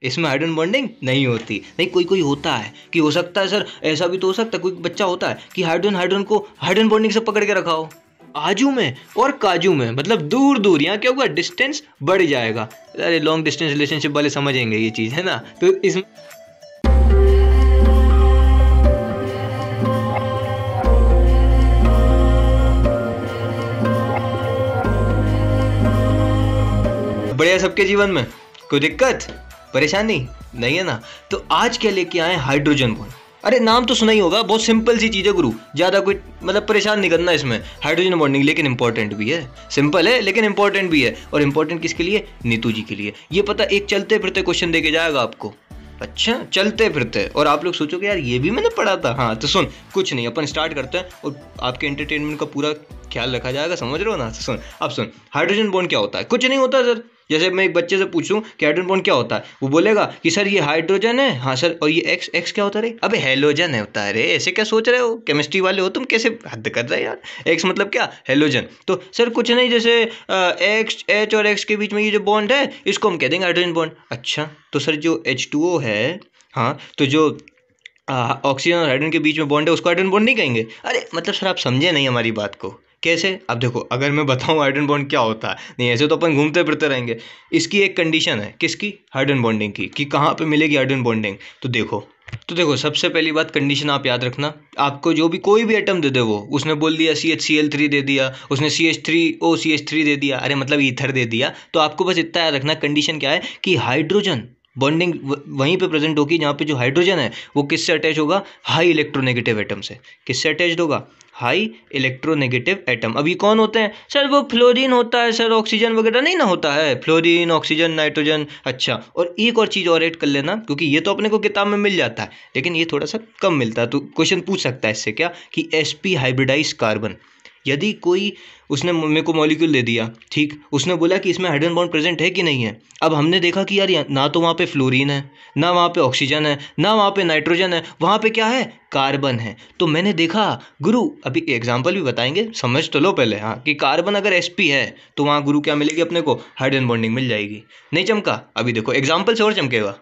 इसमें hydrogen bonding नहीं होती। नहीं, कोई कोई होता है कि हो सकता है सर, ऐसा भी तो हो सकता है, कोई बच्चा होता है कि हाइड्रोजन हाइड्रोजन को हाइड्रोजन बॉन्डिंग से पकड़ के रखा हो आजू में और काजू में, मतलब दूर दूर। यहाँ क्या होगा, डिस्टेंस बढ़ जाएगा। अरे लॉन्ग डिस्टेंस रिलेशनशिप वाले समझेंगे ये चीज़, है ना। तो इस बढ़िया सबके जीवन में कोई दिक्कत परेशानी नहीं है ना। तो आज क्या लेके आए, हाइड्रोजन बॉन्ड। अरे नाम तो सुना ही होगा, बहुत सिंपल सी चीज़ है गुरु, ज़्यादा कोई मतलब परेशान नहीं करना इसमें। हाइड्रोजन बॉन्डिंग लेकिन इंपॉर्टेंट भी है, सिंपल है लेकिन इंपॉर्टेंट भी है। और इंपॉर्टेंट किसके लिए, नीतू जी के लिए। ये पता एक चलते फिरते क्वेश्चन देके जाएगा आपको। अच्छा, चलते फिरते। और आप लोग सोचोगे यार ये भी मैंने पढ़ा था। हाँ तो सुन, कुछ नहीं, अपन स्टार्ट करते हैं और आपके एंटरटेनमेंट का पूरा ख्याल रखा जाएगा, समझ रहे हो ना। तो सुन, अब सुन, हाइड्रोजन बॉन्ड क्या होता है। कुछ नहीं होता सर। जैसे मैं एक बच्चे से पूछूं कि हाइड्रोजन बॉन्ड क्या होता है, वो बोलेगा कि सर ये हाइड्रोजन है। हाँ सर, और ये एक्स, एक्स क्या होता है रे, अबे हेलोजन है होता है रे। ऐसे क्या सोच रहे हो, केमिस्ट्री वाले हो तुम, कैसे हद कर रहे हो यार। एक्स मतलब क्या, हेलोजन। तो सर कुछ नहीं, जैसे एक्स, एच और एक्स के बीच में ये जो बॉन्ड है इसको हम कह देंगे हाइड्रोजन बॉन्ड। अच्छा, तो सर जो H2O है, हाँ तो जो ऑक्सीजन और हाइड्रोजन के बीच में बॉन्ड है उसको हाइड्रोजन बॉन्ड नहीं कहेंगे। अरे मतलब सर आप समझे नहीं हमारी बात को। कैसे, अब देखो, अगर मैं बताऊं हाइड्रोजन बॉन्ड क्या होता है, नहीं ऐसे तो अपन घूमते फिरते रहेंगे। इसकी एक कंडीशन है, किसकी, हाइड्रोजन बॉन्डिंग की, कि कहाँ पे मिलेगी हाइड्रोजन बॉन्डिंग। तो देखो सबसे पहली बात, कंडीशन आप याद रखना। आपको जो भी कोई भी एटम दे दे, वो उसने बोल दिया CHCl3 दे दिया, उसने CH3OCH3 दे दिया, अरे मतलब ईथर दे दिया, तो आपको बस इतना याद रखना, कंडीशन क्या है कि हाइड्रोजन बॉन्डिंग वहीं पे प्रेजेंट होगी जहाँ पे जो हाइड्रोजन है वो किससे अटैच होगा, हाई इलेक्ट्रोनेगेटिव एटम से। किससे अटैच्ड होगा, हाई इलेक्ट्रोनेगेटिव एटम। अब ये कौन होते हैं सर, वो फ्लोरीन होता है सर, ऑक्सीजन वगैरह नहीं ना होता है, फ्लोरीन, ऑक्सीजन, नाइट्रोजन। अच्छा, और एक और चीज़ और ऐड कर लेना, क्योंकि ये तो अपने को किताब में मिल जाता है लेकिन ये थोड़ा सा कम मिलता है, तो क्वेश्चन पूछ सकता है इससे, क्या कि sp हाइब्रिडाइज कार्बन। यदि कोई, उसने मेरे को मॉलिक्यूल दे दिया, ठीक, उसने बोला कि इसमें हाइड्रोजन बॉन्ड प्रेजेंट है कि नहीं है। अब हमने देखा कि यार ना तो वहाँ पे फ्लोरीन है, ना वहाँ पे ऑक्सीजन है, ना वहाँ पे नाइट्रोजन है, वहाँ पे क्या है, कार्बन है। तो मैंने देखा गुरु, अभी एग्जांपल भी बताएंगे, समझ तो लो पहले, हाँ, कि कार्बन अगर sp है तो वहाँ गुरु क्या मिलेगी अपने को, हाइड्रोजन बॉन्डिंग मिल जाएगी। नहीं चमका, अभी देखो एग्जाम्पल से और चमकेगा।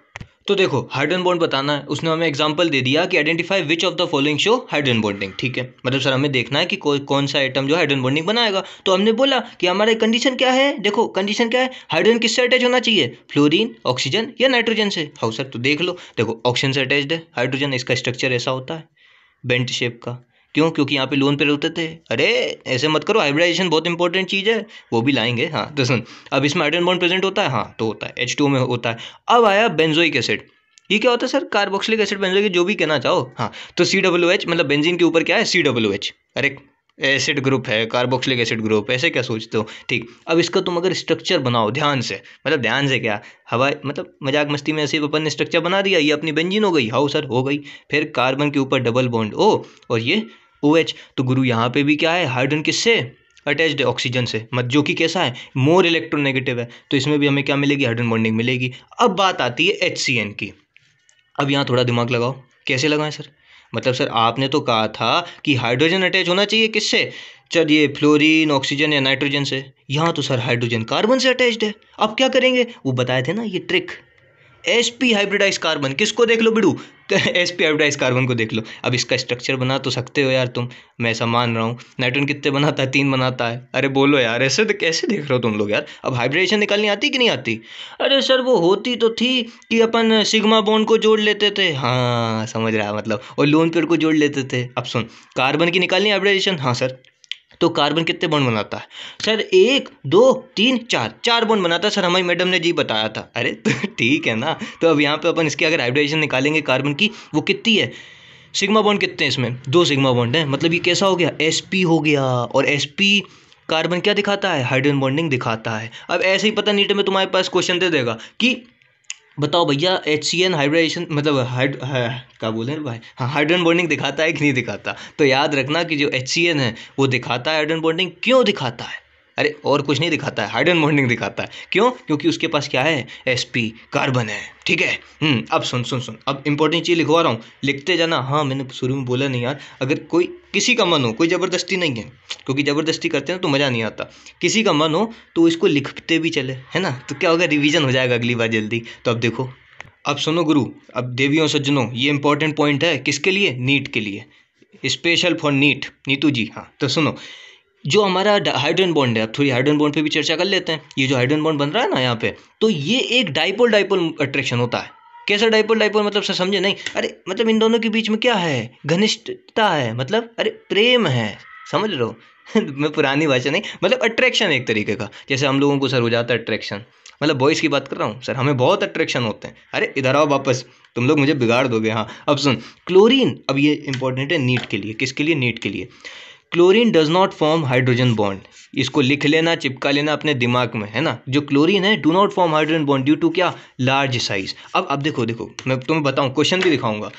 तो देखो हाइड्रोजन बॉन्ड बताना है, उसने हमें एग्जांपल दे दिया कि identify which of the following show hydrogen bonding. ठीक है, मतलब सर हमें देखना है कि कौन सा एटम जो हाइड्रोजन बॉन्डिंग बनाएगा। तो हमने बोला कि हमारा कंडीशन क्या है, देखो कंडीशन क्या है, हाइड्रोजन किससे अटैच होना चाहिए, फ्लोरीन, ऑक्सीजन या नाइट्रोजन से। हाँ सर, तो देख लो, देखो ऑक्सीजन से अटैच्ड है हाइड्रोजन, इसका स्ट्रक्चर ऐसा होता है बेंट शेप का। क्यों, क्योंकि यहाँ पे लोन पे होते थे। अरे ऐसे मत करो, हाइब्रिडाइजेशन बहुत इंपॉर्टेंट चीज़ है, वो भी लाएंगे। हाँ तो सुन, अब इसमें हाइड्रोजन बॉन्ड प्रेजेंट होता है, हाँ तो होता है, H2O में होता है। अब आया बेंजोइक एसिड, ये क्या होता है सर, कार्बोक्सिलिक एसिड, बेंजोइक, जो भी कहना चाहो। हाँ तो COOH, मतलब बेंजीन के ऊपर क्या है, COOH। अरे एसिड ग्रुप है, कार्बोक्सिलिक एसिड ग्रुप, ऐसे क्या सोचते हो। ठीक, अब इसका तुम अगर स्ट्रक्चर बनाओ ध्यान से, मतलब ध्यान से क्या, हवा मतलब मजाक मस्ती में ऐसे अपन ने स्ट्रक्चर बना दिया, ये अपनी बेंजीन हो गई। हाँ सर हो गई। फिर कार्बन के ऊपर डबल बॉन्ड O और ये OH। तो गुरु यहाँ पे भी क्या है, हाइड्रोजन किससे अटैच्ड है, ऑक्सीजन से, मत जो कि कैसा है, मोर इलेक्ट्रोनेगेटिव है। तो इसमें भी हमें क्या मिलेगी, हाइड्रोजन बॉन्डिंग मिलेगी। अब बात आती है HCN की। अब यहाँ थोड़ा दिमाग लगाओ, कैसे लगाएं सर, मतलब सर आपने तो कहा था कि हाइड्रोजन अटैच होना चाहिए किससे, चलिए फ्लोरीन, ऑक्सीजन या नाइट्रोजन से। यहाँ तो सर हाइड्रोजन कार्बन से अटैच्ड है। अब क्या करेंगे, वो बताए थे ना ये ट्रिक, sp हाइब्रिडाइज कार्बन, किसको देख लो बिड़ू, तो sp हाइब्रिडाइज कार्बन को देख लो। अब इसका स्ट्रक्चर बना तो सकते हो यार तुम, मैं ऐसा मान रहा हूँ। नाइट्रोजन कितने बनाता है, 3 बनाता है। अरे बोलो यार, ऐसे तो कैसे देख रहे हो तुम लोग यार। अब हाइब्रिडेशन निकालनी आती कि नहीं आती, अरे सर वो होती तो थी कि अपन सिग्मा बॉन्ड को जोड़ लेते थे। हाँ समझ रहा है मतलब, और लोन पेयर को जोड़ लेते थे। अब सुन, कार्बन की निकालनी हाइब्रिडेशन, हाँ सर, तो कार्बन कितने बॉन्ड बनाता है सर, 1 2 3 4, 4 बॉन्ड बनाता है सर, हमारी मैडम ने जी बताया था। अरे तो ठीक है ना। तो अब यहाँ पे अपन इसकी अगर हाइब्रिडेशन निकालेंगे कार्बन की, वो कितनी है, सिग्मा बॉन्ड कितने हैं इसमें, 2 सिग्मा बॉन्ड है, मतलब ये कैसा हो गया, sp हो गया। और sp कार्बन क्या दिखाता है, हाइड्रोजन बॉन्डिंग दिखाता है। अब ऐसे ही पता नीट में तुम्हारे पास क्वेश्चन दे देगा कि बताओ भैया HCN हाइब्रिडेशन मतलब क्या बोले भाई, हाँ हाइड्रोजन बॉन्डिंग दिखाता है कि नहीं दिखाता। तो याद रखना कि जो HCN है वो दिखाता है हाइड्रोजन बॉन्डिंग। क्यों दिखाता है, अरे और कुछ नहीं दिखाता है, हाइड्रोजन बॉन्डिंग दिखाता है। क्यों, क्योंकि उसके पास क्या है, sp कार्बन है। ठीक है। अब सुन सुन सुन, अब इंपॉर्टेंट चीज़ लिखवा रहा हूँ, लिखते जाना। हाँ मैंने शुरू में बोला नहीं यार, अगर कोई किसी का मन हो, कोई ज़बरदस्ती नहीं है, क्योंकि ज़बरदस्ती करते हैं तो मज़ा नहीं आता। किसी का मन हो तो इसको लिखते भी चले, है ना, तो क्या होगा, रिवीजन हो जाएगा अगली बार जल्दी। तो अब देखो, अब सुनो गुरु, अब देवियों सज्जनों, ये इंपॉर्टेंट पॉइंट है किसके लिए? नीट के लिए, स्पेशल फॉर नीट। नीतू जी, हाँ तो सुनो, जो हमारा हाइड्रोजन बॉन्ड है, अब थोड़ी हाइड्रोजन बॉन्ड पे भी चर्चा कर लेते हैं। ये जो हाइड्रोजन बॉन्ड बन रहा है ना यहाँ पे, तो ये एक डाइपोल डाइपोल अट्रैक्शन होता है। कैसा डाइपोल डाइपोल मतलब सर समझे नहीं? अरे मतलब इन दोनों के बीच में क्या है? घनिष्ठता है, मतलब अरे प्रेम है, समझ लो। मैं पुरानी भाषा नहीं, मतलब अट्रैक्शन एक तरीके का, जैसे हम लोगों को सर हो जाता है अट्रैक्शन, मतलब बॉयज़ की बात कर रहा हूँ सर, हमें बहुत अट्रैक्शन होते हैं। अरे इधर आओ वापस, तुम लोग मुझे बिगाड़ दोगे। हाँ अब सुन, क्लोरीन, अब ये इंपॉर्टेंट है नीट के लिए। किसके लिए? नीट के लिए। Chlorine does not form hydrogen bond. इसको लिख लेना, चिपका लेना अपने दिमाग में, है ना। जो क्लोरीन है do not form hydrogen bond due to क्या? Large size. अब देखो देखो, मैं तुम्हें बताऊं, क्वेश्चन भी दिखाऊंगा।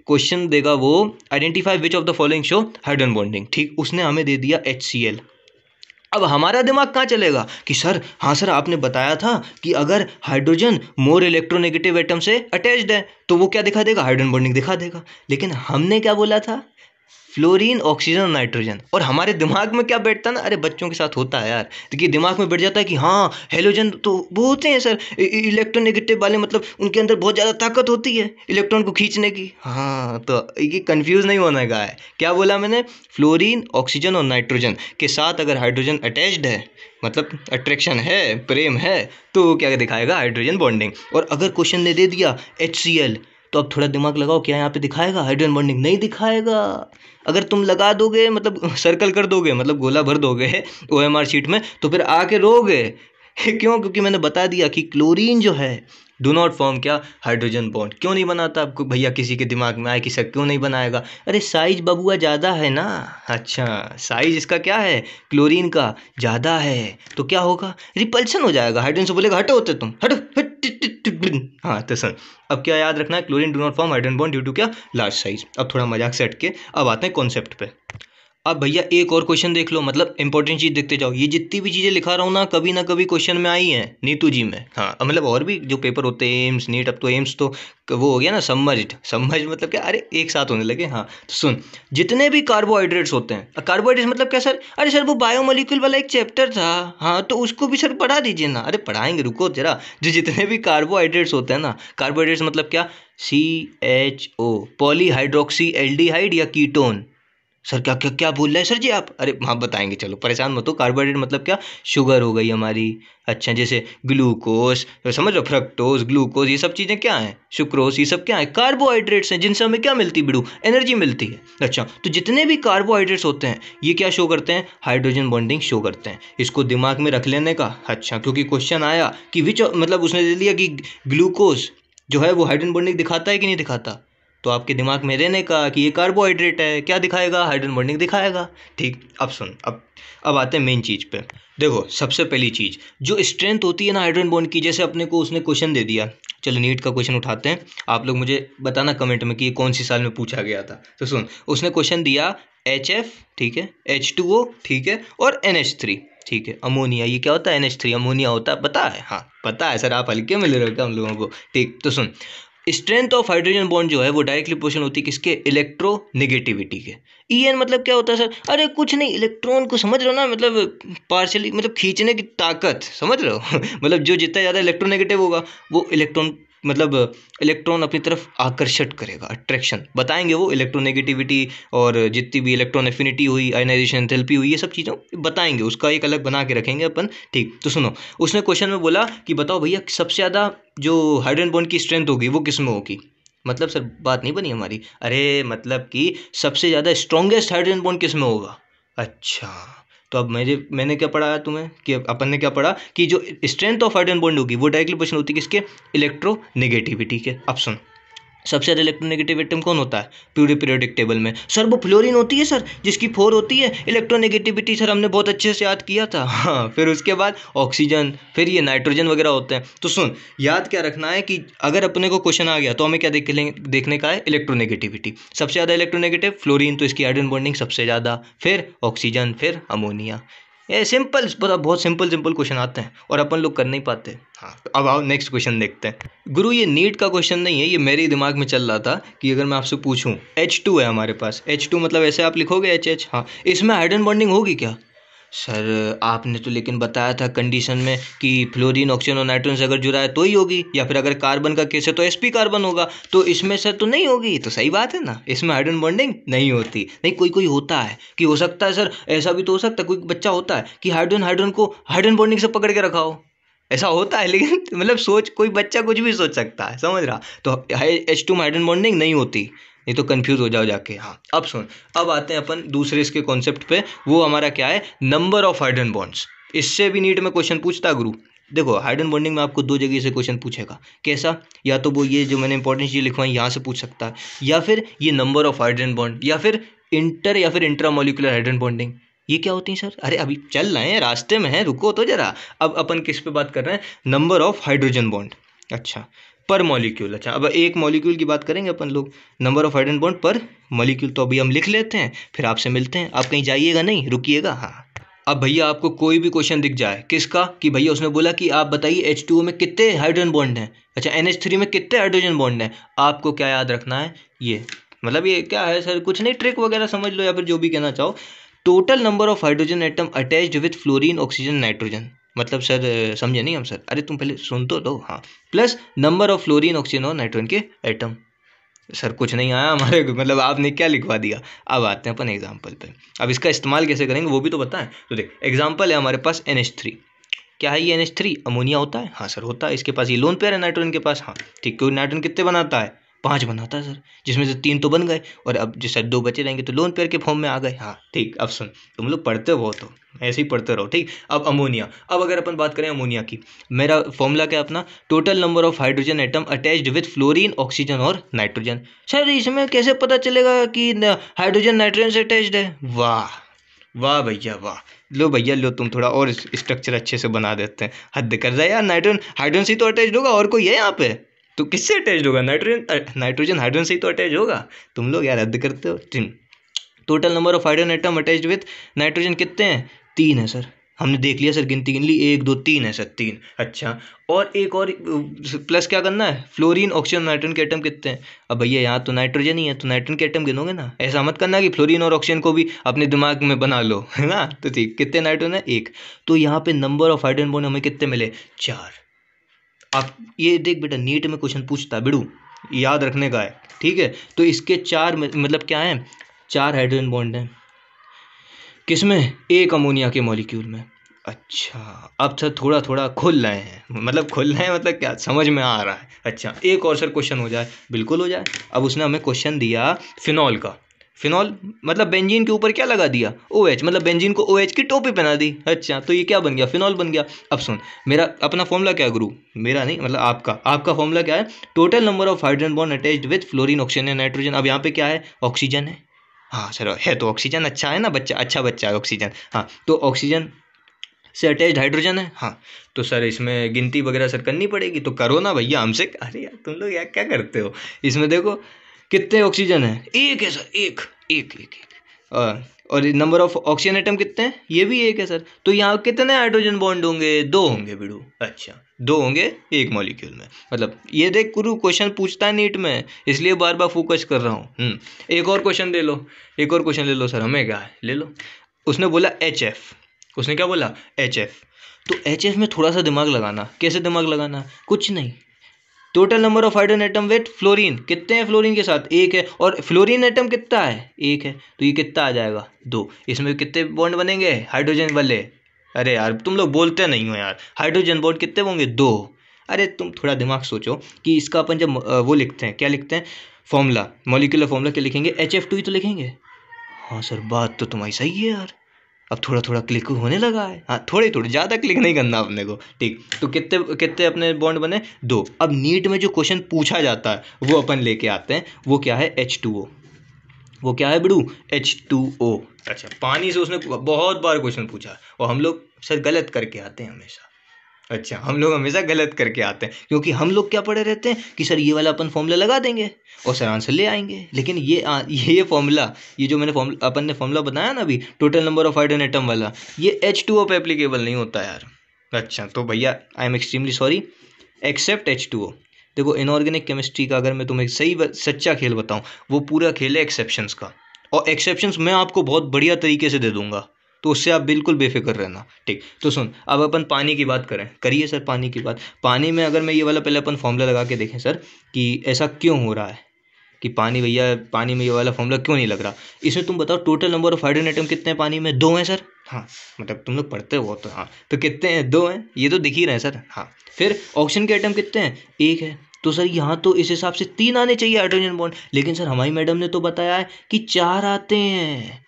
क्वेश्चन देगा वो, identify which of the following show hydrogen bonding. ठीक, उसने हमें दे दिया HCl। अब हमारा दिमाग कहाँ चलेगा कि सर, हाँ सर आपने बताया था कि अगर हाइड्रोजन मोर इलेक्ट्रोनेगेटिव एटम से अटैच्ड है तो वो क्या दिखा देगा? हाइड्रोजन बॉन्डिंग दिखा देगा। लेकिन हमने क्या बोला था? फ्लोरीन, ऑक्सीजन और नाइट्रोजन। और हमारे दिमाग में क्या बैठता है ना, अरे बच्चों के साथ होता है यार, देखिए दिमाग में बैठ जाता है कि हाँ हेलोजन तो वो होते हैं सर इलेक्ट्रोनेगेटिव वाले, मतलब उनके अंदर बहुत ज़्यादा ताकत होती है इलेक्ट्रॉन को खींचने की। हाँ तो ये कंफ्यूज नहीं होने का है। क्या बोला मैंने? फ्लोरीन, ऑक्सीजन और नाइट्रोजन के साथ अगर हाइड्रोजन अटैच्ड है, मतलब अट्रैक्शन है, प्रेम है, तो वो क्या दिखाएगा? Hydrogen bonding. और अगर क्वेश्चन ने दे दिया HCl, तो अब थोड़ा दिमाग लगाओ, क्या यहाँ पे दिखाएगा हाइड्रोजन बॉन्डिंग? नहीं दिखाएगा। अगर तुम लगा दोगे, मतलब सर्कल कर दोगे, मतलब गोला भर दोगे OMR शीट में, तो फिर आके रोगे। क्यों? क्योंकि मैंने बता दिया कि क्लोरीन जो है डू नॉट फॉर्म क्या? Hydrogen bond. क्यों नहीं बनाता? आपको भैया किसी के दिमाग में आए कि सर क्यों नहीं बनाएगा? अरे साइज बबुआ ज़्यादा है ना। अच्छा, साइज इसका क्या है? क्लोरीन का ज़्यादा है, तो क्या होगा? रिपल्शन हो जाएगा। हाइड्रोजन से बोलेगा हटो, होते तुम हटो, हाँ तो सुन, अब क्या याद रखना है? Chlorine do not form hydrogen bond due to क्या? Large size. अब थोड़ा मजाक से हट के अब आते हैं कॉन्सेप्ट पे। अब भैया एक और क्वेश्चन देख लो, मतलब इंपॉर्टेंट चीज़ देखते जाओ। ये जितनी भी चीज़ें लिखा रहा हूँ ना, कभी ना कभी क्वेश्चन में आई हैं नीतू जी में। हाँ मतलब और भी जो पेपर होते हैं, एम्स, नीट, अब तो एम्स तो वो हो गया ना सबमर्ज्ड। सबमर्ज्ड मतलब क्या? अरे एक साथ होने लगे। हाँ तो सुन, जितने भी कार्बोहाइड्रेट्स होते हैं, कार्बोहाइड्रेट्स मतलब क्या सर? अरे सर वो बायोमोलिक्यूल वाला एक चैप्टर था, हाँ तो उसको भी सर पढ़ा दीजिए ना। अरे पढ़ाएंगे, रुको जरा। जो जितने भी कार्बोहाइड्रेट्स होते हैं ना, कार्बोहाइड्रेट्स मतलब क्या? CHO, पॉलीहाइड्रोक्सी एल्डिहाइड या कीटोन। सर क्या क्या क्या बोल रहे हैं सर जी आप? अरे हाँ बताएंगे, चलो परेशान मत हो। कार्बोहाइड्रेट मतलब क्या? शुगर हो गई हमारी। अच्छा, जैसे ग्लूकोज, समझ लो, फ्रक्टोज, ग्लूकोज, ये सब चीज़ें क्या हैं? सुक्रोज, ये सब क्या है? कार्बोहाइड्रेट्स हैं, जिनसे हमें क्या मिलती है बिड़ू? एनर्जी मिलती है। अच्छा, तो जितने भी कार्बोहाइड्रेट्स होते हैं ये क्या शो करते हैं? हाइड्रोजन बॉन्डिंग शो करते हैं। इसको दिमाग में रख लेने का। अच्छा, क्योंकि क्वेश्चन आया कि विच, मतलब उसने दे दिया कि ग्लूकोज जो है वो हाइड्रोजन बॉन्डिंग दिखाता है कि नहीं दिखाता, तो आपके दिमाग में रहने का कि ये कार्बोहाइड्रेट है, क्या दिखाएगा? हाइड्रोजन बॉन्डिंग दिखाएगा। ठीक, अब सुन, अब आते हैं मेन चीज़ पे। देखो सबसे पहली चीज़ जो स्ट्रेंथ होती है ना हाइड्रोजन बॉन्ड की, जैसे अपने को उसने क्वेश्चन दे दिया, चलो नीट का क्वेश्चन उठाते हैं। आप लोग मुझे बताना कमेंट में कि ये कौन सी साल में पूछा गया था। तो सुन, उसने क्वेश्चन दिया HF, ठीक है, H2O, ठीक है, और NH3, ठीक है, अमोनिया। ये क्या होता है? NH3 अमोनिया होता है, पता है? हाँ पता है सर, आप हल्के में ले रहे हो क्या हम लोगों को? ठीक, तो सुन, स्ट्रेंथ ऑफ हाइड्रोजन बॉन्ड जो है वो डायरेक्टली प्रोपोर्शनल होती है किसके? इलेक्ट्रोनेगेटिविटी के। EN मतलब क्या होता है सर? अरे कुछ नहीं, इलेक्ट्रॉन को समझ रहे हो ना, मतलब पार्शियली, मतलब खींचने की ताकत, समझ रहे हो? मतलब जो जितना ज़्यादा इलेक्ट्रोनेगेटिव होगा वो इलेक्ट्रॉन, मतलब इलेक्ट्रॉन अपनी तरफ आकर्षित करेगा, अट्रैक्शन बताएंगे वो। इलेक्ट्रोनेगेटिविटी और जितनी भी इलेक्ट्रॉन एफिनिटी हुई, आयनाइजेशन एंथैल्पी हुई, ये सब चीज़ों बताएंगे, उसका एक अलग बना के रखेंगे अपन। ठीक, तो सुनो, उसने क्वेश्चन में बोला कि बताओ भैया सबसे ज़्यादा जो हाइड्रोजन बॉन्ड की स्ट्रेंथ होगी वो किस में होगी? मतलब सर बात नहीं बनी हमारी। अरे मतलब कि सबसे ज़्यादा स्ट्रॉन्गेस्ट हाइड्रोजन बॉन्ड किस में होगा? अच्छा, तो अब मैंने क्या पढ़ा तुम्हें कि अपन ने क्या पढ़ा कि जो स्ट्रेंथ ऑफ हाइड्रोजन बॉन्ड होगी वो डायरेक्टली प्रोपोर्शनल होती है किसके? इलेक्ट्रोनेगेटिविटी के। अब सुन, सबसे ज़्यादा इलेक्ट्रोनेगेटिव एटम कौन होता है पूरे पीरियोडिक टेबल में? सर वो फ्लोरीन होती है सर, जिसकी 4 होती है इलेक्ट्रोनेगेटिविटी। सर हमने बहुत अच्छे से याद किया था। हाँ, फिर उसके बाद ऑक्सीजन, फिर ये नाइट्रोजन वगैरह होते हैं। तो सुन, याद क्या रखना है कि अगर अपने को क्वेश्चन आ गया तो हमें क्या देखने का है? इलेक्ट्रोनेगेटिविटी। सबसे ज़्यादा इलेक्ट्रोनेगेटिव फ्लोरीन, तो इसकी हाइड्रोजन बॉन्डिंग सबसे ज़्यादा, फिर ऑक्सीजन, फिर अमोनिया। ये सिंपल, बहुत सिंपल क्वेश्चन आते हैं और अपन लोग कर नहीं पाते। हाँ, तो अब आओ नेक्स्ट क्वेश्चन देखते हैं। गुरु ये नीट का क्वेश्चन नहीं है, ये मेरे दिमाग में चल रहा था कि अगर मैं आपसे पूछूं, H2 है हमारे पास, H2 मतलब ऐसे आप लिखोगे HH, हाँ, इसमें हाइड्रोजन बॉन्डिंग होगी क्या? सर आपने तो लेकिन बताया था कंडीशन में कि फ्लोरीन ऑक्सीजन और नाइट्रोजन से अगर जुड़ा है तो ही होगी, या फिर अगर कार्बन का केस है तो sp कार्बन होगा, तो इसमें सर तो नहीं होगी। तो सही बात है ना, इसमें हाइड्रोजन बॉन्डिंग नहीं होती। नहीं, कोई कोई होता है कि हो सकता है सर, ऐसा भी तो हो सकता है कोई बच्चा होता है कि हाइड्रोजन हाइड्रोजन को हाइड्रोजन बॉन्डिंग से पकड़ के रखा हो, ऐसा होता है। लेकिन मतलब सोच, कोई बच्चा कुछ भी सोच सकता है, समझ रहा। तो H2 में हाइड्रोजन बॉन्डिंग नहीं होती, नहीं तो कंफ्यूज हो जाओ जाके। हाँ अब सुन, अब आते हैं अपन दूसरे इसके कॉन्सेप्ट पे। वो हमारा क्या है, नंबर ऑफ हाइड्रोजन बॉन्ड्स। इससे भी नीट में क्वेश्चन पूछता गुरु। देखो हाइड्रोजन बॉन्डिंग में आपको दो जगह से क्वेश्चन पूछेगा। कैसा, या तो वो ये जो मैंने इंपॉर्टेंट चीज़ लिखवाई यहाँ से पूछ सकता है, या फिर ये नंबर ऑफ हाइड्रोजन बॉन्ड, या फिर इंटर या फिर इंट्रामोलिकुलर हाइड्रोजन बॉन्डिंग। ये क्या होती है सर? अरे अभी चल रहे हैं, रास्ते में है, रुको तो जरा। अब अपन किस पे बात कर रहे हैं, नंबर ऑफ हाइड्रोजन बॉन्ड। अच्छा, पर मॉलिक्यूल। अच्छा, अब एक मॉलिक्यूल की बात करेंगे अपन लोग, नंबर ऑफ हाइड्रोजन बॉन्ड पर मॉलिक्यूल। तो अभी हम लिख लेते हैं, फिर आपसे मिलते हैं। आप कहीं जाइएगा नहीं, रुकिएगा। हाँ, अब भैया आपको कोई भी क्वेश्चन दिख जाए, किसका, कि भैया उसने बोला कि आप बताइए H2O में कितने हाइड्रोजन बॉन्ड हैं, अच्छा NH3 में कितने हाइड्रोजन बॉन्ड हैं, आपको क्या याद रखना है, ये मतलब ये क्या है सर, कुछ नहीं, ट्रिक वगैरह समझ लो या फिर जो भी कहना चाहो। Total number of hydrogen atom attached with fluorine oxygen nitrogen. मतलब सर समझे नहीं हम सर, अरे तुम पहले सुन तो लो। हाँ, plus number of fluorine oxygen और नाइट्रोजन के एटम। सर कुछ नहीं आया हमारे, मतलब आपने क्या लिखवा दिया। अब आते हैं अपन एग्जाम्पल पे। अब इसका इस्तेमाल कैसे करेंगे वो भी तो बताएं। तो देख, एग्जाम्पल है हमारे पास NH3। क्या है ये NH3? अमोनिया होता है। हाँ सर होता है। इसके पास ये लोन पेयर है नाइट्रोजन के पास। हाँ ठीक, क्योंकि नाइट्रोजन कितने बनाता है, 5 बनाता है सर, जिसमें से 3 तो बन गए, और अब जैसे 2 बचे रहेंगे तो लोन पेयर के फॉर्म में आ गए। हाँ ठीक, अब सुन, तुम लोग पढ़ते हो तो ऐसे ही पढ़ते रहो, ठीक। अब अमोनिया, अब अगर अपन बात करें अमोनिया की, मेरा फॉर्मूला क्या है अपना, total number of hydrogen atom attached with fluorine oxygen और नाइट्रोजन। सर इसमें कैसे पता चलेगा कि हाइड्रोजन नाइट्रोजन से अटैच्ड है? वाह वाह भैया वाह, लो भैया लो, तुम थोड़ा और स्ट्रक्चर अच्छे से बना देते हैं। हद कर रहा है यार, नाइट्रोजन हाइड्रोजन से तो अटैच्ड होगा, और कोई है यहाँ पे? तो किससे अटैच्ड होगा? नाइट्रोजन हाइड्रोजन से ही तो अटैच होगा। तुम लोग यार हद करते हो। Total number of hydrogen atom attached with nitrogen कितने हैं? 3 है सर। हमने देख लिया सर, गिनती गिन ली, 1 2 3 है सर, 3। अच्छा, और एक और प्लस क्या करना है, फ्लोरीन ऑक्सीजन नाइट्रोजन के एटम कितने हैं? अब भैया यहाँ तो नाइट्रोजन ही है, तो नाइट्रोजन के एटम गिनोगे ना, ऐसा मत करना कि फ्लोरीन और ऑक्सीजन को भी अपने दिमाग में बना लो, है ना। तो ठीक, कितने नाइट्रोजन है? 1। तो यहाँ पे नंबर ऑफ हाइड्रोजन बॉन्ड हमें कितने मिले? 4। आप ये देख बेटा, नीट में क्वेश्चन पूछता है बिड़ू, याद रखने का है, ठीक है। तो इसके 4 मतलब क्या है, 4 हाइड्रोजन बॉन्ड हैं, किसमें? एक अमोनिया के मॉलिक्यूल में। अच्छा, अब सर थोड़ा थोड़ा खुल रहे हैं, मतलब खुल रहे हैं मतलब क्या, समझ में आ रहा है। अच्छा, एक और सर क्वेश्चन हो जाए, बिल्कुल हो जाए। अब उसने हमें क्वेश्चन दिया फिनॉल का। फिनॉल मतलब बेंजीन के ऊपर क्या लगा दिया, OH, मतलब बेंजीन को OH की टोपी पहना दी। अच्छा, तो ये क्या बन गया, फिनॉल बन गया। अब सुन, मेरा अपना फॉर्मूला क्या है गुरु, मेरा नहीं मतलब आपका फॉर्मूला क्या है, total number of hydrogen bond attached with fluorine oxygen and nitrogen. अब यहाँ पे क्या है, ऑक्सीजन है। हाँ सर है तो ऑक्सीजन, अच्छा है ना बच्चा, अच्छा बच्चा है ऑक्सीजन। हाँ, तो ऑक्सीजन से अटैच्ड हाइड्रोजन है। हाँ, तो सर इसमें गिनती वगैरह सर करनी पड़ेगी, तो करो ना भैया हमसे। अरे यार तुम लोग यार क्या करते हो, इसमें देखो कितने ऑक्सीजन है, 1 है सर, एक एक एक एक। और नंबर ऑफ ऑक्सीजन एटम कितने हैं, ये भी 1 है सर। तो यहाँ कितने हाइड्रोजन बॉन्ड होंगे? 2 होंगे बिड़ू। अच्छा, 2 होंगे एक मॉलिक्यूल में। मतलब ये देख गुरु, क्वेश्चन पूछता है नीट में, इसलिए बार बार फोकस कर रहा हूँ। एक और क्वेश्चन ले लो, एक और क्वेश्चन ले लो सर, हमें क्या है, ले लो। उसने बोला HF, उसने क्या बोला, HF। तो HF में थोड़ा सा दिमाग लगाना। कैसे दिमाग लगाना? कुछ नहीं, total number of hydrogen atom with fluorine, कितने हैं फ्लोरीन के साथ? 1 है, और फ्लोरीन एटम कितना है? 1 है, तो ये कितना आ जाएगा? 2। इसमें कितने बॉन्ड बनेंगे हाइड्रोजन वाले? अरे यार तुम लोग बोलते नहीं हो यार, हाइड्रोजन बॉन्ड कितने होंगे? 2। अरे तुम थोड़ा दिमाग सोचो कि इसका अपन जब वो लिखते हैं, क्या लिखते हैं, फॉर्मूला, मॉलिक्यूलर फॉर्मूला क्या लिखेंगे? HF2 ही तो लिखेंगे। हाँ सर, बात तो तुम्हारी सही है यार, अब थोड़ा थोड़ा क्लिक होने लगा है। हाँ, थोड़े थोड़े, ज़्यादा क्लिक नहीं करना अपने को, ठीक। तो कितने कितने अपने बॉन्ड बने? 2। अब नीट में जो क्वेश्चन पूछा जाता है वो अपन लेके आते हैं, वो क्या है, H2O। वो क्या है बिड़ू, H2O। अच्छा, पानी से उसने बहुत बार क्वेश्चन पूछा, और हम लोग सर गलत करके आते हैं हमेशा। अच्छा, हम लोग हमेशा गलत करके आते हैं, क्योंकि हम लोग क्या पढ़े रहते हैं कि सर ये वाला अपन फॉर्मूला लगा देंगे और सर आंसर ले आएंगे। लेकिन ये फॉर्मूला, ये जो मैंने अपन ने फॉर्मूला बनाया ना अभी, total number of hydrogen atom वाला, ये H2O पे एप्लीकेबल नहीं होता यार। अच्छा, तो भैया I am extremely sorry, except H2O। देखो, इनऑर्गेनिक केमिस्ट्री का अगर मैं तुम्हें सही सच्चा खेल बताऊँ, वो पूरा खेल है एक्सेप्शंस का, और एक्सेप्शंस मैं आपको बहुत बढ़िया तरीके से दे दूंगा। तो उससे आप बिल्कुल बेफिक्र रहना। ठीक, तो सुन, अब अपन पानी की बात करिए सर। पानी की बात, पानी में अगर मैं ये वाला पहले अपन फॉर्मूला लगा के देखें सर कि ऐसा क्यों हो रहा है कि पानी, भैया पानी में ये वाला फॉर्मूला क्यों नहीं लग रहा। इसमें तुम बताओ total number of hydrogen atom कितने हैं पानी में? 2 हैं सर। हाँ, मतलब तुम लोग पढ़ते हो तो। हाँ, तो कितने हैं? 2 हैं, ये तो दिख ही रहे हैं सर। हाँ, फिर ऑक्सीजन के एटम कितने हैं? 1 है। तो सर यहाँ तो इस हिसाब से 3 आने चाहिए हाइड्रोजन बॉन्ड, लेकिन सर हमारी मैडम ने तो बताया है कि 4 आते हैं।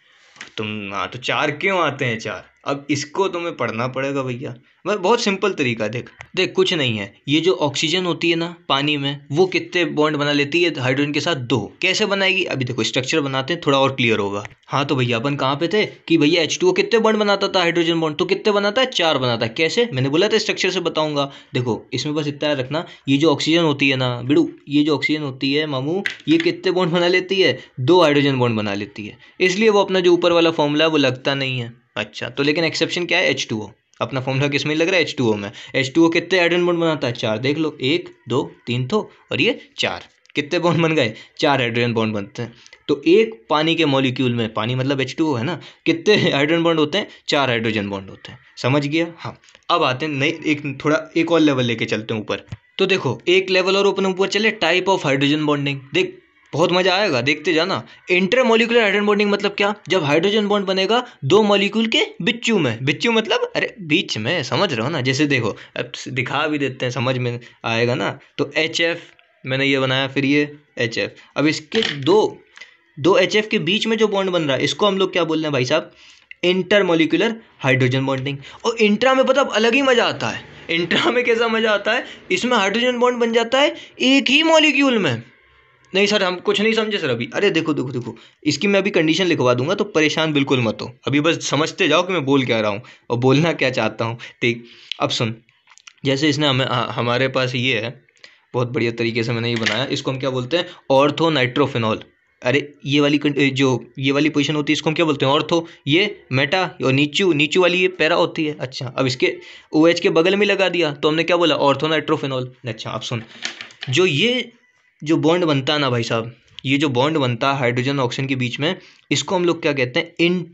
तुम, हाँ, तो 4 क्यों आते हैं? 4, अब इसको तुम्हें पढ़ना पड़ेगा भैया। मैं बहुत सिंपल तरीका, देख कुछ नहीं है। ये जो ऑक्सीजन होती है ना पानी में, वो कितने बॉन्ड बना लेती है हाइड्रोजन के साथ? 2। कैसे बनाएगी? अभी देखो स्ट्रक्चर बनाते हैं, थोड़ा और क्लियर होगा। हाँ, तो भैया अपन कहाँ पे थे कि भैया H2O कितने बॉन्ड बनाता था हाइड्रोजन बॉन्ड? तो कितने बनाता है? 4 बनाता है। कैसे? मैंने बोला था स्ट्रक्चर से बताऊंगा। देखो इसमें बस इतना रखना, ये जो ऑक्सीजन होती है ना बिड़ू, ये जो ऑक्सीजन होती है मामू, ये कितने बॉन्ड बना लेती है? 2 हाइड्रोजन बॉन्ड बना लेती है। इसलिए वो अपना जो ऊपर वाला फॉर्मूला है वो लगता नहीं है। अच्छा, तो लेकिन एक्सेप्शन क्या है? H2O। अपना फॉर्मूला किस में लग रहा है? H2O में। H2O कितने हाइड्रोजन बॉन्ड बनाता है? 4। देख लो, 1 2 3 तो, और ये 4। कितने बॉन्ड बन गए? 4 हाइड्रोजन बॉन्ड बनते हैं। तो एक पानी के मॉलिक्यूल में, पानी मतलब H2O है ना, कितने हाइड्रोजन बॉन्ड होते हैं? 4 हाइड्रोजन बॉन्ड होते हैं। समझ गया? हाँ, अब आते हैं नई, एक और लेवल लेके चलते हैं ऊपर। तो देखो एक लेवल और अपन ऊपर चले, टाइप ऑफ हाइड्रोजन बॉन्डिंग। देख बहुत मजा आएगा, देखते जाना। इंटरमोलिकुलर हाइड्रोजन बॉन्डिंग मतलब क्या? जब हाइड्रोजन बॉन्ड बनेगा 2 मॉलिक्यूल के बिच्चू में। बिच्चू मतलब अरे बीच में, समझ रहे हो ना? जैसे देखो अब दिखा भी देते हैं, समझ में आएगा ना। तो HF मैंने ये बनाया, फिर ये HF। अब इसके दो HF के बीच में जो बॉन्ड बन रहा है, इसको हम लोग क्या बोल रहे हैं भाई साहब? Intermolecular hydrogen bonding. और इंट्रा में पता अलग ही मजा आता है। इंट्रा में कैसा मजा आता है? इसमें हाइड्रोजन बॉन्ड बन जाता है एक ही मॉलिक्यूल में। नहीं सर हम कुछ नहीं समझे सर अभी। अरे देखो देखो देखो, इसकी मैं अभी कंडीशन लिखवा दूंगा, तो परेशान बिल्कुल मत हो। अभी बस समझते जाओ कि मैं बोल क्या रहा हूँ और बोलना क्या चाहता हूँ। ठीक, अब सुन, जैसे इसने हमारे पास ये है, बहुत बढ़िया तरीके से मैंने ये बनाया। इसको हम क्या बोलते हैं? Ortho nitrophenol. अरे ये वाली ये वाली पोजीशन होती है, इसको हम क्या बोलते हैं? ऑर्थो। ये मेटा, और नीचू वाली ये पैरा होती है। अच्छा, अब इसके OH के बगल में लगा दिया तो हमने क्या बोला? Ortho nitrophenol. अच्छा, अब सुन, जो बॉन्ड बनता है ना भाई साहब, ये जो बॉन्ड बनता है हाइड्रोजन और ऑक्सीजन के बीच में, इसको हम लोग क्या कहते हैं?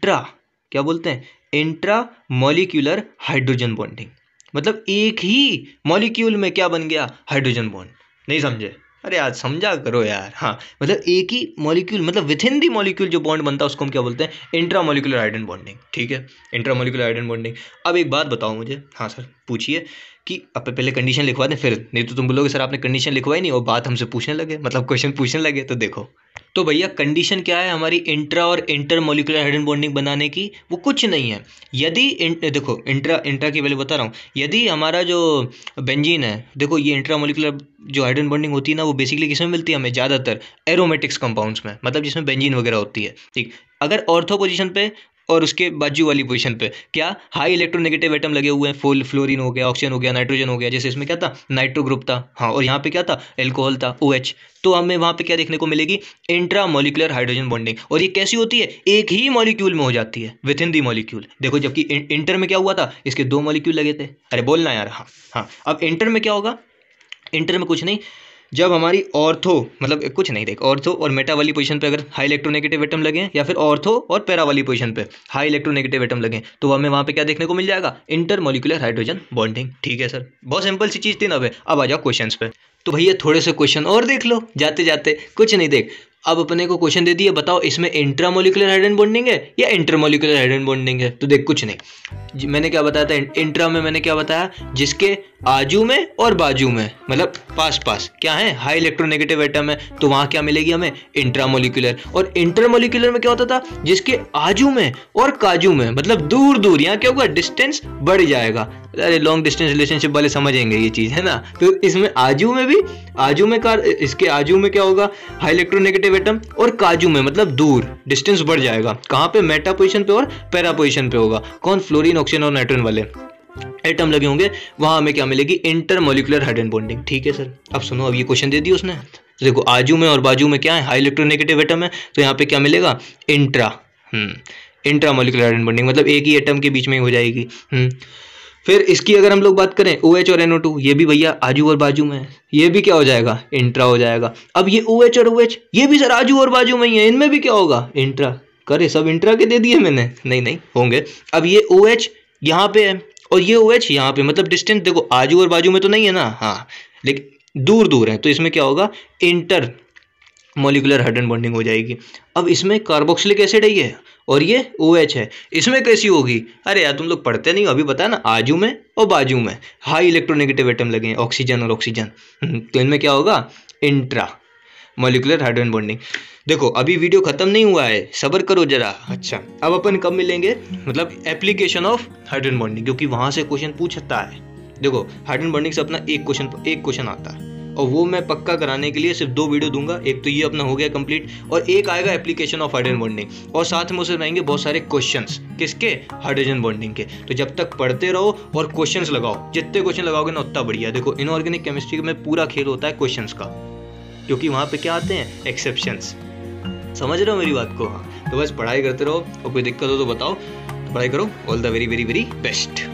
क्या बोलते हैं? Intra molecular hydrogen bonding. मतलब एक ही मॉलिक्यूल में क्या बन गया? Hydrogen bond. नहीं समझे? अरे यार समझा करो यार। हाँ, मतलब एक ही मॉलिक्यूल, मतलब विद इन दी मॉलिक्यूल जो बॉन्ड बनता है उसको हम क्या बोलते हैं? Intra molecular hydrogen bonding. ठीक है, इंट्रा मॉलिक्यूलर हाइड्रोजन बॉन्डिंग। अब एक बात बताओ मुझे। हाँ सर पूछिए, कि अब पहले कंडीशन लिखवा दें, फिर नहीं तो तुम बोलोगे सर आपने कंडीशन लिखवाई नहीं और बात हमसे पूछने लगे, मतलब क्वेश्चन पूछने लगे। तो देखो, तो भैया कंडीशन क्या है हमारी इंट्रा और इंटर मॉलिक्यूलर हाइड्रोजन बॉन्डिंग बनाने की? वो कुछ नहीं है। यदि देखो इंट्रा की वैल्यू बता रहा हूँ। यदि हमारा जो बेंजीन है, देखो ये इंट्रा मॉलिक्यूलर जो हाइड्रोजन बॉन्डिंग होती है ना, वो बेसिकली किसमें मिलती है हमें? ज़्यादातर एरोमेटिक्स कंपाउंड्स में, मतलब जिसमें बेंजीन वगैरह होती है। ठीक, अगर ऑर्थो पोजीशन पे और उसके बाजू वाली पोजीशन पे क्या हाई इलेक्ट्रोनेगेटिव एटम लगे हुए हैं, फ्लोरीन हो गया, ऑक्सीजन हो गया, नाइट्रोजन हो गया। जैसे इसमें क्या था? नाइट्रो ग्रुप था। हाँ, और यहाँ पे क्या था? एल्कोहल था, OH। तो हमें वहाँ पे क्या देखने को मिलेगी? Intra molecular hydrogen bonding. और ये कैसी होती है? एक ही मॉलिक्यूल में हो जाती है, विद इन दी मॉलिक्यूल। देखो, जबकि इंटर में क्या हुआ था? इसके 2 मॉलिक्यूल लगे थे। अरे बोलना यार। हाँ हाँ, अब इंटर में क्या होगा? इंटर में कुछ नहीं, जब हमारी ऑर्थो, मतलब कुछ नहीं, देख ऑर्थो और मेटा वाली पोजीशन पे अगर हाई इलेक्ट्रोनेगेटिव एटम लगे, या फिर ऑर्थो और पैरा वाली पोजीशन पे हाई इलेक्ट्रोनेगेटिव एटम लगे, तो हमें वहाँ पे क्या देखने को मिल जाएगा? Inter molecular hydrogen bonding. ठीक है सर, बहुत सिंपल सी चीज़ थी ना। अब आ जाओ क्वेश्चंस पे। तो भैया थोड़े से क्वेश्चन और देख लो जाते जाते। कुछ नहीं, देख अब अपने को क्वेश्चन दे दिए, बताओ इसमें इंट्रा मॉलिक्यूलर हाइड्रोजन बॉन्डिंग है या इंटर मॉलिक्यूलर हाइड्रोजन बॉन्डिंग है? तो देख कुछ नहीं, मैंने क्या बताया था? इंट्रा में मैंने क्या बताया? जिसके आजू में और बाजू में, मतलब पास पास क्या है? हाई इलेक्ट्रोनेगेटिव एटम है, तो वहां क्या मिलेगी हमें? Intra molecular. और इंटर मॉलिक्यूलर में क्या होता था? जिसके आजू में और काजू में, मतलब दूर दूर, यहाँ क्या होगा? डिस्टेंस बढ़ जाएगा। अरे लॉन्ग डिस्टेंस रिलेशनशिप वाले समझेंगे ये चीज, है ना? तो इसमें आजू में भी, इसके आजू में क्या होगा? हाई इलेक्ट्रोनेगेटिव एटम, और काजू में मतलब दूर, डिस्टेंस बढ़ जाएगा। कहाँ पे? मेटा पोजीशन पे और पैरा पोजीशन पे होगा। कौन? फ्लोरीन, ऑक्सीजन और नाइट्रोजन वाले एटम लगे होंगे, वहां हमें क्या मिलेगी? Inter molecular hydrogen bonding. ठीक है सर, अब सुनो, अब ये क्वेश्चन दे दिया उसने। तो देखो आजू में और बाजू में क्या है? हाई इलेक्ट्रोनेगेटिव एटम है, तो यहाँ पे क्या मिलेगा? इंट्रा मॉलिक्यूलर हाइड्रोजन बॉन्डिंग, मतलब एक ही एटम के बीच में ही हो जाएगी। फिर इसकी अगर हम लोग बात करें OH और NO2, ये भी भैया आजू और बाजू में है, ये भी क्या हो जाएगा? इंट्रा हो जाएगा। अब ये OH और OH, ये भी सर आजू और बाजू में ही है, इनमें भी क्या होगा? इंट्रा। करे सब इंट्रा के दे दिए मैंने, नहीं नहीं होंगे। अब ये OH यहाँ पे है और ये OH यहाँ पे, मतलब डिस्टेंस देखो आजू और बाजू में तो नहीं है ना, हाँ लेकिन दूर दूर है, तो इसमें क्या होगा, इंटर मॉलिक्यूलर हाइड्रोजन बॉन्डिंग हो जाएगी। अब इसमें कार्बोक्सिलिक एसिड है ये और ये OH है, इसमें कैसी होगी, अरे यार तुम लोग पढ़ते नहीं हो, अभी बताया ना, आजू में और बाजू में हाई इलेक्ट्रोनेगेटिव एटम लगे हैं, ऑक्सीजन और ऑक्सीजन, तो इनमें क्या होगा, इंट्रा मॉलिक्यूलर हाइड्रोजन बॉन्डिंग। देखो अभी वीडियो खत्म नहीं हुआ है, सब्र करो जरा। अच्छा अब अपन कब मिलेंगे, मतलब एप्लीकेशन ऑफ हाइड्रोजन बॉन्डिंग, क्योंकि वहां से क्वेश्चन पूछता है। देखो हाइड्रोजन बॉन्डिंग से अपना एक क्वेश्चन आता है और वो मैं पक्का कराने के लिए सिर्फ 2 वीडियो दूंगा, एक तो ये अपना हो गया कंप्लीट और एक आएगा एप्लीकेशन ऑफ हाइड्रोजन बॉन्डिंग, और साथ में उसे रहेंगे बहुत सारे क्वेश्चंस, किसके, हाइड्रोजन बॉन्डिंग के। तो जब तक पढ़ते रहो और क्वेश्चंस लगाओ, जितने क्वेश्चन लगाओगे ना उतना बढ़िया। देखो इनऑर्गेनिक केमिस्ट्री में पूरा खेल होता है क्वेश्चंस का, क्योंकि वहां पे क्या आते हैं, एक्सेप्शंस। समझ रहे हो मेरी बात को, हाँ। तो बस पढ़ाई करते रहो और कोई दिक्कत हो तो बताओ, तो पढ़ाई करो। All the very very very best.